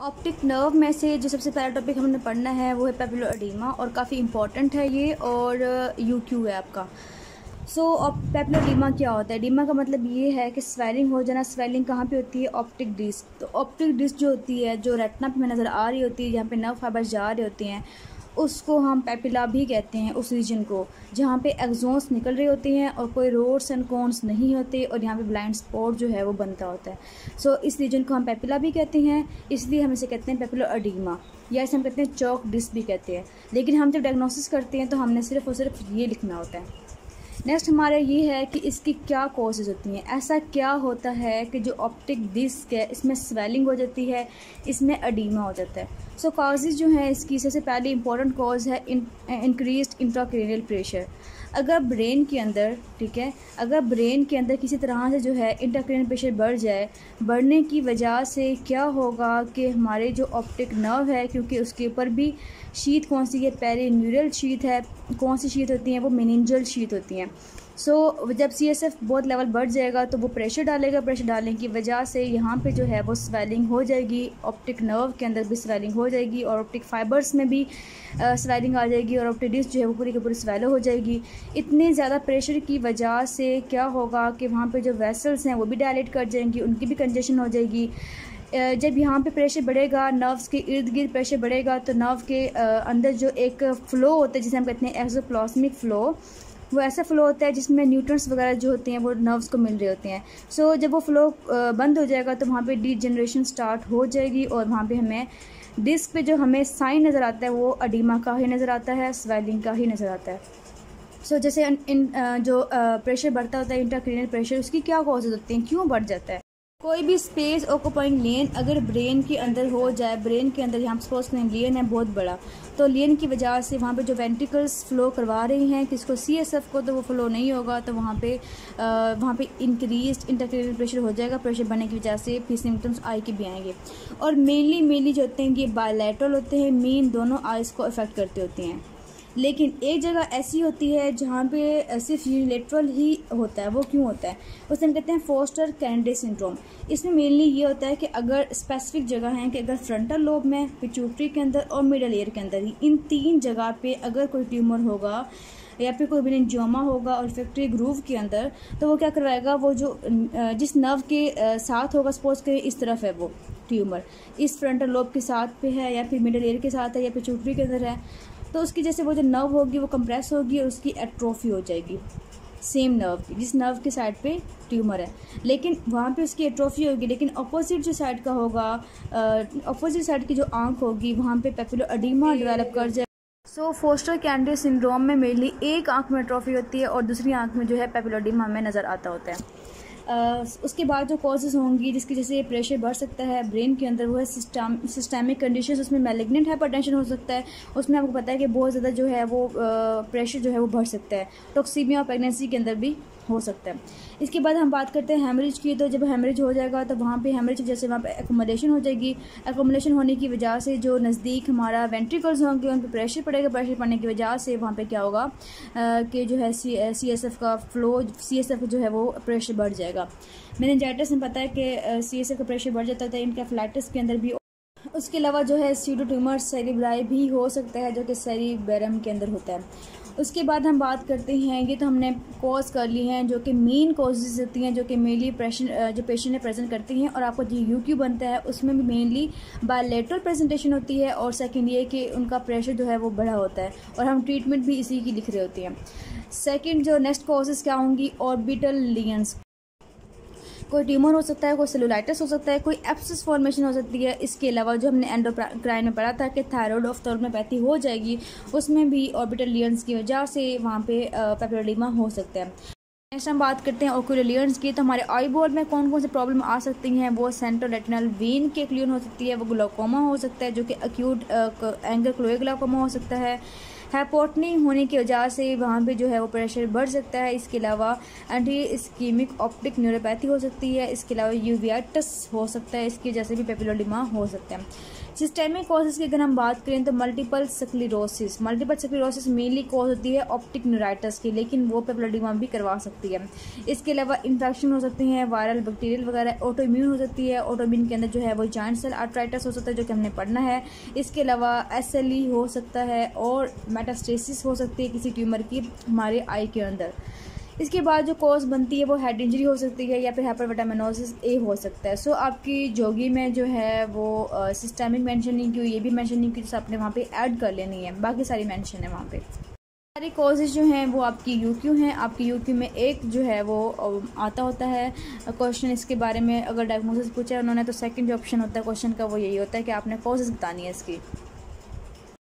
Optic nerve में से जो सबसे पहला टॉपिक हमने पढ़ना है वो है पेपिलो एडीमा, और काफ़ी इंपॉर्टेंट है ये, और यूक्यू है आपका। पेपिलो एडीमा क्या होता है? एडीमा का मतलब ये है कि स्वेलिंग हो जाना। स्वेलिंग कहाँ पे होती है? Optic disc. तो ऑप्टिक डिस्क जो होती है, जो रेटिना पे नज़र आ रही होती है, जहाँ पे नर्व फाइबर्स जा रहे होते हैं, उसको हम पेपिला भी कहते हैं, उस रीजन को जहाँ पे एक्सोन्स निकल रहे होते हैं और कोई रोड्स एंड कोन्स नहीं होते, और यहाँ पे ब्लाइंड स्पॉट जो है वो बनता होता है। इस रीजन को हम पेपिला भी कहते हैं, इसलिए हम इसे कहते हैं पेपिलो एडीमा, या इसे हम कहते हैं चौक डिस्क भी कहते हैं। लेकिन हम जब डायग्नोसिस करते हैं तो हमने सिर्फ और सिर्फ ये लिखना होता है। नेक्स्ट हमारा ये है कि इसकी क्या कॉजेज़ होती हैं। ऐसा क्या होता है कि जो ऑप्टिक डिस्क है इसमें स्वेलिंग हो जाती है, इसमें एडीमा हो जाता है। कॉजेज़ जो हैं इसकी, सबसे पहले इंपॉर्टेंट कॉज है इंक्रीज्ड इंट्राक्रैनियल प्रेशर। अगर ब्रेन के अंदर, ठीक है, अगर ब्रेन के अंदर किसी तरह से जो है इंट्राक्रैनियल प्रेशर बढ़ जाए, बढ़ने की वजह से क्या होगा कि हमारे जो ऑप्टिक नर्व है, क्योंकि उसके ऊपर भी शीट कौन सी है, पेरिन्यूरल शीट है, कौन सी शीट होती हैं, वो मेनिंजल शीट होती हैं। जब CSF बहुत लेवल बढ़ जाएगा तो वो प्रेशर डालेगा, प्रेशर डालने की वजह से यहाँ पे जो है वो स्वेलिंग हो जाएगी, ऑप्टिक नर्व के अंदर भी स्वेलिंग हो जाएगी, और ऑप्टिक फाइबर्स में भी स्वेलिंग आ जाएगी, और ऑप्टिक डिस्क जो है वो पूरी की पूरी स्वेलो हो जाएगी। इतने ज़्यादा प्रेशर की वजह से क्या होगा कि वहाँ पे जो वेसल्स हैं वो भी डायलेट कर जाएंगी, उनकी भी कंजेशन हो जाएगी। जब यहाँ पे प्रेशर बढ़ेगा, नर्व्स के इर्द गिर्द प्रेशर बढ़ेगा, तो नर्व के अंदर जो एक फ़्लो होता है जिसे हम कहते हैं एक्सोप्लाज्मिक फ़्लो, वो ऐसा फ़्लो होता है जिसमें न्यूट्रॉन्स वगैरह जो होते हैं वो नर्व्स को मिल रहे होते हैं। जब वो फ़्लो बंद हो जाएगा तो वहाँ पे डीजनरेशन स्टार्ट हो जाएगी, और वहाँ पे हमें डिस्क पे जो हमें साइन नज़र आता है वो एडीमा का ही नज़र आता है, स्वेलिंग का ही नज़र आता है। जैसे जो प्रेशर बढ़ता होता है, इंट्राक्रैनियल प्रेशर, उसकी क्या कॉजेज़ होती हैं, क्यों बढ़ जाता है? कोई भी स्पेस ऑक्यूपाइंग लेन अगर ब्रेन के अंदर हो जाए, ब्रेन के अंदर यहाँ सपोज करें लेन है बहुत बड़ा, तो लेन की वजह से वहाँ पे जो वेंट्रिकल्स फ्लो करवा रही हैं किसको, CSF को, तो वो फ्लो नहीं होगा, तो वहाँ पे इंक्रीज्ड इंट्राक्रैनियल प्रेशर हो जाएगा। प्रेशर बढ़ने की वजह से फिर सिम्टम्स आई के भी आएंगे, और मेनली जो होते हैं ये बायलैटरल होते हैं, मेन दोनों आइज़ को अफेक्ट करते होते हैं। लेकिन एक जगह ऐसी होती है जहाँ पे सिर्फ यूनिलेटरल ही होता है। वो क्यों होता है? उसे हम कहते हैं फोस्टर कैनेडी सिंड्रोम। इसमें मेनली ये होता है कि अगर स्पेसिफिक जगह हैं कि अगर फ्रंटल लोब में, पिट्यूटरी के अंदर और मिडल ईयर के अंदर ही, इन 3 जगह पे अगर कोई ट्यूमर होगा या फिर कोई मेनिंजियोमा होगा और ऑल्फैक्टरी ग्रूव के अंदर, तो वो क्या करवाएगा, वो जो जिस नर्व के साथ होगा, सपोज करें इस तरफ है वो ट्यूमर, इस फ्रंटल लोब के साथ पे है, या फिर मिडल ईयर के साथ है, या पिट्यूटरी के अंदर है, तो उसकी जैसे वो जो नर्व होगी वो कंप्रेस होगी और उसकी एट्रोफी हो जाएगी, सेम नर्व की, जिस नर्व के साइड पे ट्यूमर है, लेकिन वहाँ पे उसकी एट्रोफी होगी। लेकिन अपोजिट जो साइड का होगा, अपोजिट साइड की जो आंख होगी, वहाँ पे पेपिलो एडीमा डेवलप कर जाए। फोस्टर कैनेडी सिंड्रोम में मेनली एक आंख में एट्रोफी होती है और दूसरी आंख में जो है पेपिलो एडीमा हमें नज़र आता होता है। उसके बाद जो कॉजेज़ होंगी जिसकी जैसे प्रेशर बढ़ सकता है ब्रेन के अंदर, वो है सिस्टमिक कंडीशंस। उसमें मैलिग्नेंट हाइपरटेंशन हो सकता है, उसमें आपको पता है कि बहुत ज़्यादा जो है वो प्रेशर जो है वो बढ़ सकता है। टॉक्सीमिया और प्रेगनेंसी के अंदर भी हो सकता है। इसके बाद हम बात करते हैं हेमरेज की। तो जब हेमरेज हो जाएगा तो वहाँ पे हेमरेज जैसे वहाँ पे एकोमोडेशन हो जाएगी। एकोमोडेशन होने की वजह से जो नज़दीक हमारा वेंट्रिकल्स होंगे उन पर प्रेशर पड़ेगा। प्रेशर पड़ने की वजह से वहाँ पे क्या होगा कि जो है CSF का फ्लो, CSF जो है वो प्रेशर बढ़ जाएगा। मेनिंजाइटिस में पता है कि CSF का प्रेशर बढ़ जाता है, इनकेफेलाइटिस के अंदर भी। उसके अलावा जो है सीडो ट्यूमर सेरिब्राई भी हो सकता है जो कि सेरिबेरम के अंदर होता है। उसके बाद हम बात करते हैं, ये तो हमने कॉज कर ली हैं जो कि मेन कॉजेज़ होती हैं, जो कि मेनली जो पेशेंट ने प्रेजेंट करती हैं, और आपको जो UQ बनता है उसमें भी मेनली बायलैटरल प्रेजेंटेशन होती है, और सेकंड ये कि उनका प्रेशर जो है वो बढ़ा होता है, और हम ट्रीटमेंट भी इसी की लिख रहे होते हैं। सेकेंड जो नेक्स्ट कॉजेज़ क्या होंगी, ऑर्बिटल लीजन्स, कोई ट्यूमर हो सकता है, कोई सेलुलाइटिस हो सकता है, कोई एब्सिस फॉर्मेशन हो सकती है। इसके अलावा जो हमने एंडोक्राइन में पढ़ा था कि थायराइड ऑफ्थल्मोपैथी हो जाएगी, उसमें भी ऑर्बिटल लीजन्स की वजह से वहाँ पे पेपिलो एडीमा हो सकता है। नेक्स्ट हम बात करते हैं ओकुलर लीजन्स की। तो हमारे आई बॉल में कौन कौन सी प्रॉब्लम आ सकती हैं, वो सेंट्रल रेटिनल वेन के क्लियर हो सकती है, वो ग्लाकोमा हो सकता है जो कि अक्यूट एंगल क्लोए ग्लाकोमा हो सकता है, हाइपोटनी होने की वजह से वहाँ पे जो है वो प्रेशर बढ़ सकता है। इसके अलावा एंटी इस्कीमिक ऑप्टिक न्यूरोपैथी हो सकती है। इसके अलावा यूवियाटिस हो सकता है, इसकी वजह से भी पेपिलोएडिमा हो सकता है। सिस्टेमिक कॉजेज़ की अगर हम बात करें तो मल्टीपल स्क्लेरोसिस मेनली कॉज होती है ऑप्टिक न्यूराइटिस की, लेकिन वो पेपिलोएडिमा भी करवा सकती है। इसके अलावा इन्फेक्शन हो सकती हैं, वायरल बैक्टीरियल वगैरह, ऑटोइम्यून हो सकती है। ऑटोइम्यून के अंदर जो है वो जॉइंट सेल आर्थराइटिस हो सकता है, जो कि हमने पढ़ना है। इसके अलावा SLE हो सकता है और मेटास्टेसिस हो सकती है किसी ट्यूमर की हमारे आई के अंदर। इसके बाद जो कॉज बनती है वो हेड इंजरी हो सकती है या फिर हाइपरविटामिनोसिस ए हो सकता है। सो आपकी जोगी में जो है वो सिस्टेमिक मेंशन नहीं की हुई, ये भी मेंशन नहीं की, तो आपने वहाँ पे ऐड कर लेनी है, बाकी सारी मेंशन है वहाँ पे। सारी कॉजेज़ जो हैं वो आपकी UQ हैं। आपकी UQ में एक जो है वो आता होता है क्वेश्चन इसके बारे में, अगर डायग्नोसिस पूछा है उन्होंने तो सेकंड जो ऑप्शन होता है क्वेश्चन का वो यही होता है कि आपने कॉजेज़ बतानी है इसकी।